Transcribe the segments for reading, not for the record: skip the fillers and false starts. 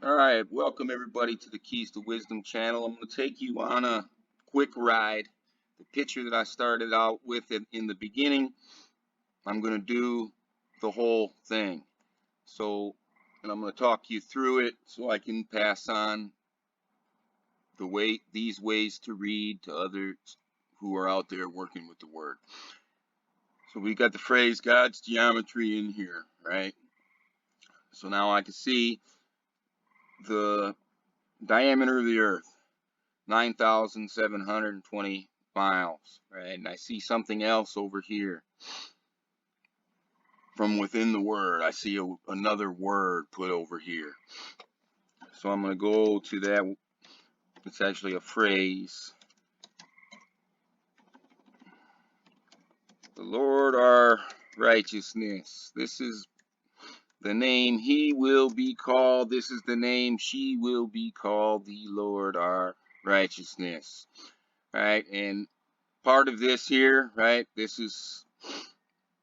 All right, welcome everybody to the Keys to Wisdom channel. I'm going to take you on a quick ride. The picture that I started out with in the beginning, I'm going to do the whole thing. And I'm going to talk you through it so I can pass on these ways to read to others who are out there working with the Word. So we got the phrase God's geometry in here, right? So now I can see the diameter of the earth, 9,720 miles, right? And I see something else over here from within the word. I see another word put over here. So I'm going to go to that. It's actually a phrase. The Lord our righteousness. This is the name he will be called. This is the name she will be called, the Lord our righteousness. Right? And part of this here, right? This is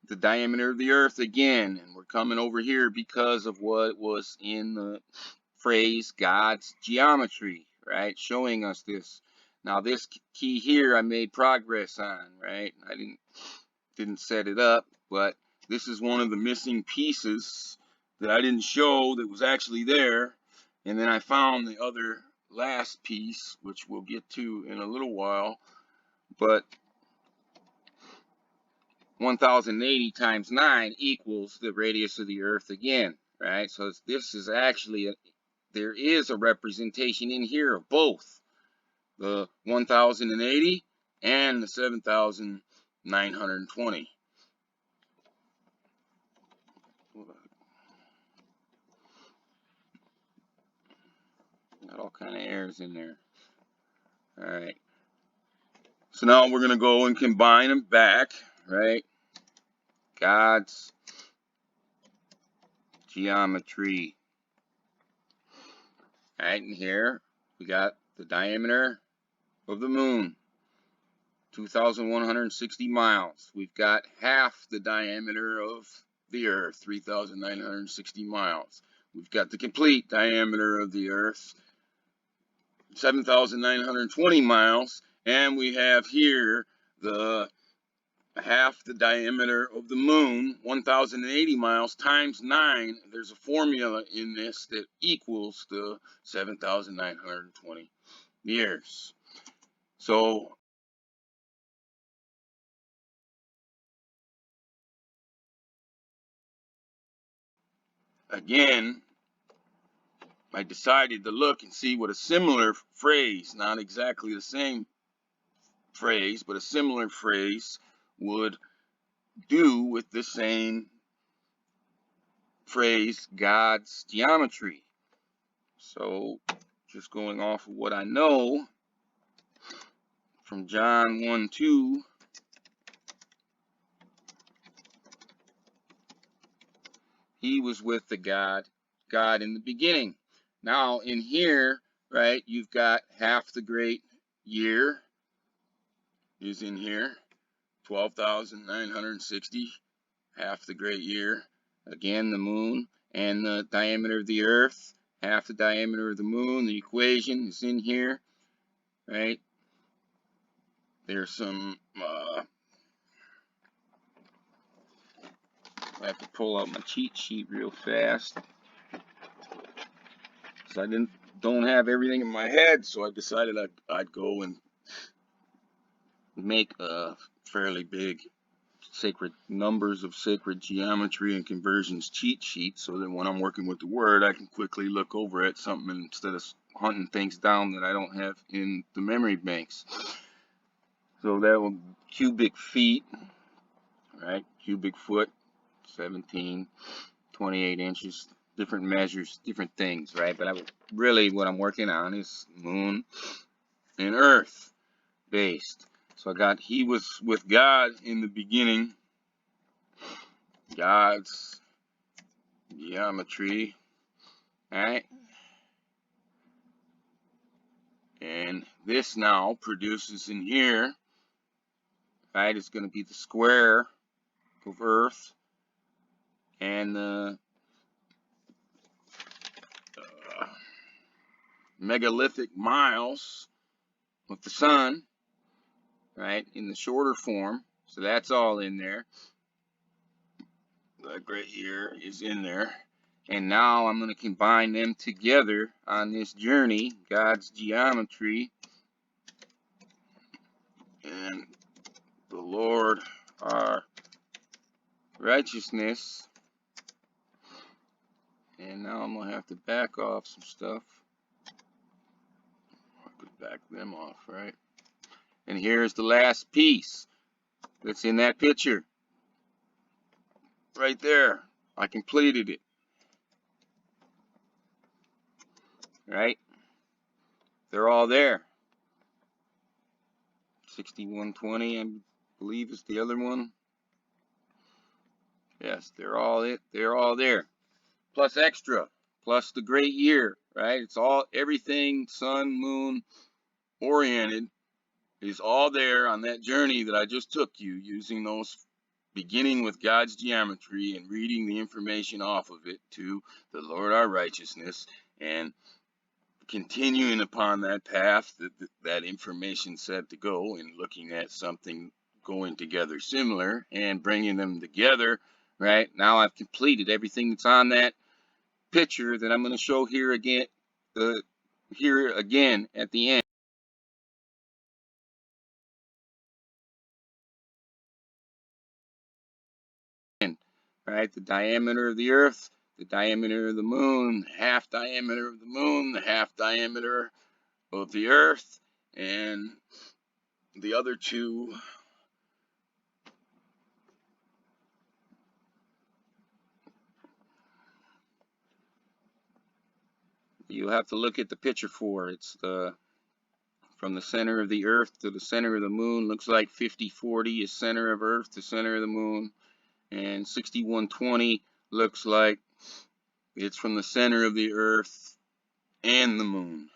the diameter of the earth again. And we're coming over here because of what was in the phrase God's geometry, right? Showing us this. Now this key here I made progress on, right? I didn't set it up, but this is one of the missing pieces that I didn't show that was actually there. And then I found the other last piece, which we'll get to in a little while. But 1080 times 9 equals the radius of the earth again, right? So this is actually, there is a representation in here of both the 1080 and the 7,920. Got all kind of errors in there. All right. So now we're going to go and combine them back, right? God's geometry. All right, and here we got the diameter of the moon, 2,160 miles. We've got half the diameter of the earth, 3,960 miles. We've got the complete diameter of the earth, 7,920 miles, and we have here the half the diameter of the moon, 1,080 miles times 9. There's a formula in this that equals the 7,920 years. So again, I decided to look and see what a similar phrase, not exactly the same phrase, but a similar phrase would do with the same phrase, God's geometry. So just going off of what I know from John 1:2, he was with the God in the beginning. Now in here, right, you've got half the great year is in here, 12,960, half the great year. Again, the moon and the diameter of the earth, half the diameter of the moon. The equation is in here, right? There's some, I have to pull out my cheat sheet real fast. So I don't have everything in my head, so I decided I'd go and make a fairly big sacred numbers of sacred geometry and conversions cheat sheet, so that when I'm working with the word, I can quickly look over at something instead of hunting things down that I don't have in the memory banks. So that will cubic feet, right? Cubic foot, 17, 28 inches. Different measures, different things, right? But really what I'm working on is moon and earth based. So I got, he was with God in the beginning, God's geometry, right? And this now produces in here, right? It's going to be the square of earth and the megalithic miles with the sun, right, in the shorter form. So that's all in there. The great year is in there. And now I'm going to combine them together on this journey, God's geometry and the Lord our righteousness. And now I'm going to have to back off some stuff. I could back them off, right? And here's the last piece that's in that picture. Right there. I completed it. Right? They're all there. 6120, I believe, is the other one. Yes, they're all it. They're all there. Plus extra. Plus the great year. Right? It's all, everything sun, moon oriented is all there on that journey that I just took you, using those, beginning with God's geometry and reading the information off of it to the Lord our righteousness, and continuing upon that path that information said to go, and looking at something going together similar and bringing them together. Right now I've completed everything that's on that picture that I'm going to show here again, here again at the end. Right, the diameter of the earth, the diameter of the moon, half diameter of the moon, the half diameter of the earth, and the other two you have to look at the picture for. It's the, from the center of the earth to the center of the moon, looks like 50-40 is center of earth to center of the moon, and 6120 looks like it's from the center of the earth and the moon.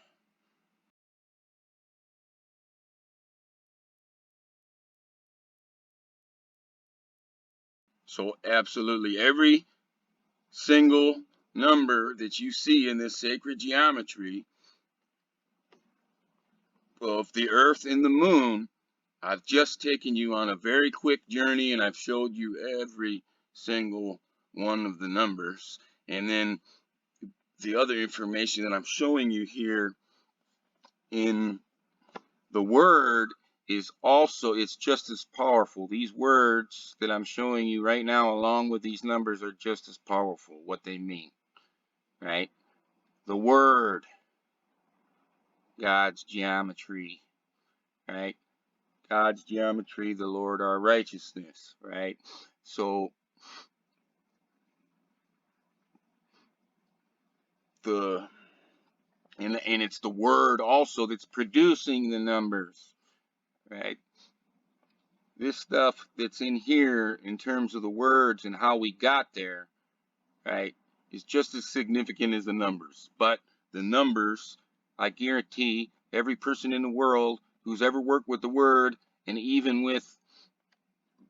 So absolutely every single number that you see in this sacred geometry of the earth and the moon, I've just taken you on a very quick journey, and I've showed you every single one of the numbers. And then the other information that I'm showing you here in the word is also, it's just as powerful. These words that I'm showing you right now, along with these numbers, are just as powerful, what they mean, right? The word, God's geometry, right? God's geometry, the Lord our righteousness, right? So the, and it's the word also that's producing the numbers, right? This stuff that's in here in terms of the words and how we got there, right, is just as significant as the numbers. But the numbers, I guarantee every person in the world who's ever worked with the word, and even with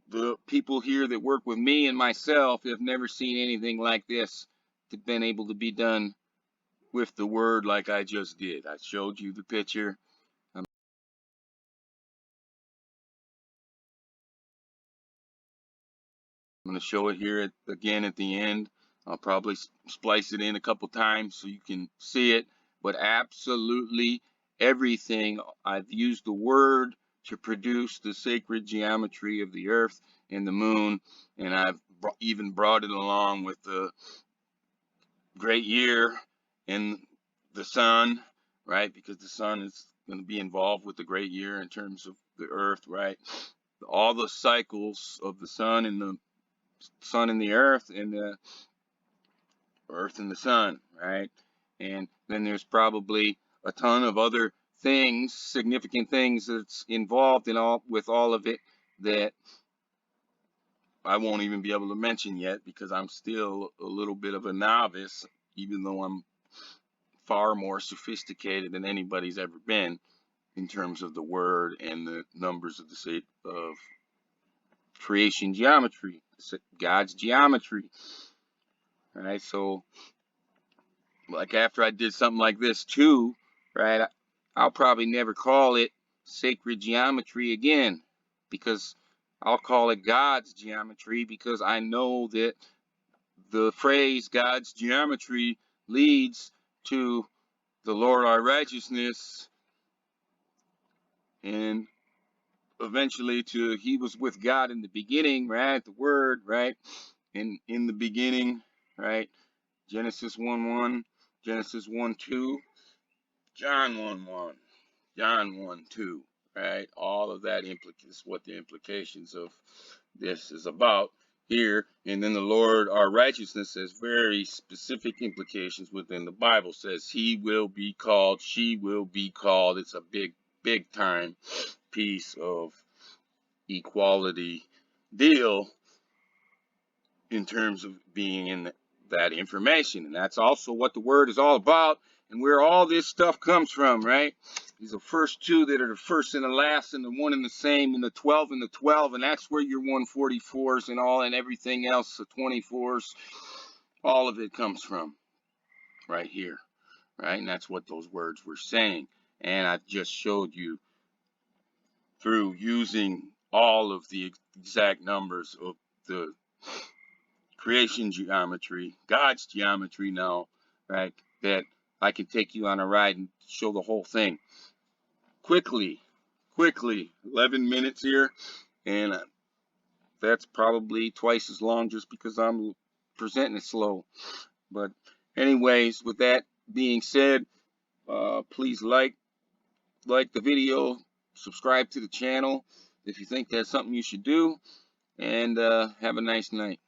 the people here that work with me and myself, have never seen anything like this to been able to be done with the word like I just did. I showed you the picture. I'm going to show it here again at the end. I'll probably splice it in a couple times so you can see it. But absolutely everything, I've used the word to produce the sacred geometry of the earth and the moon, and I've even brought it along with the great year and the sun, right? Because the sun is going to be involved with the great year in terms of the earth, right? All the cycles of the sun and the earth, and the earth and the sun, right? And then there's probably a ton of other things, significant things that's involved in all, with all of it, that I won't even be able to mention yet, because I'm still a little bit of a novice, even though I'm far more sophisticated than anybody's ever been in terms of the word and the numbers of the of creation geometry, God's geometry. All right, so like after I did something like this too, right? I'll probably never call it sacred geometry again, because I'll call it God's geometry, because I know that the phrase God's geometry leads to the Lord our righteousness, and eventually to He was with God in the beginning, right? The Word, right? In the beginning, right? Genesis 1:1, Genesis 1:2, John 1:1, John 1:2, right? All of that is what the implications of this is about here. And then the Lord, our righteousness, has very specific implications within the Bible. Says He will be called, she will be called. It's a big time piece of equality deal in terms of being in that information. And that's also what the Word is all about, and where all this stuff comes from, right? These are the first two that are the first and the last, and the one and the same, and the 12 and the 12, and that's where your 144s and all and everything else, the 24s, all of it comes from right here, right? And that's what those words were saying. And I just showed you through using all of the exact numbers of the creation geometry, God's geometry now, right? That I can take you on a ride and show the whole thing quickly, 11 minutes here, and that's probably twice as long just because I'm presenting it slow. But anyways, with that being said, please like the video, subscribe to the channel if you think that's something you should do, and have a nice night.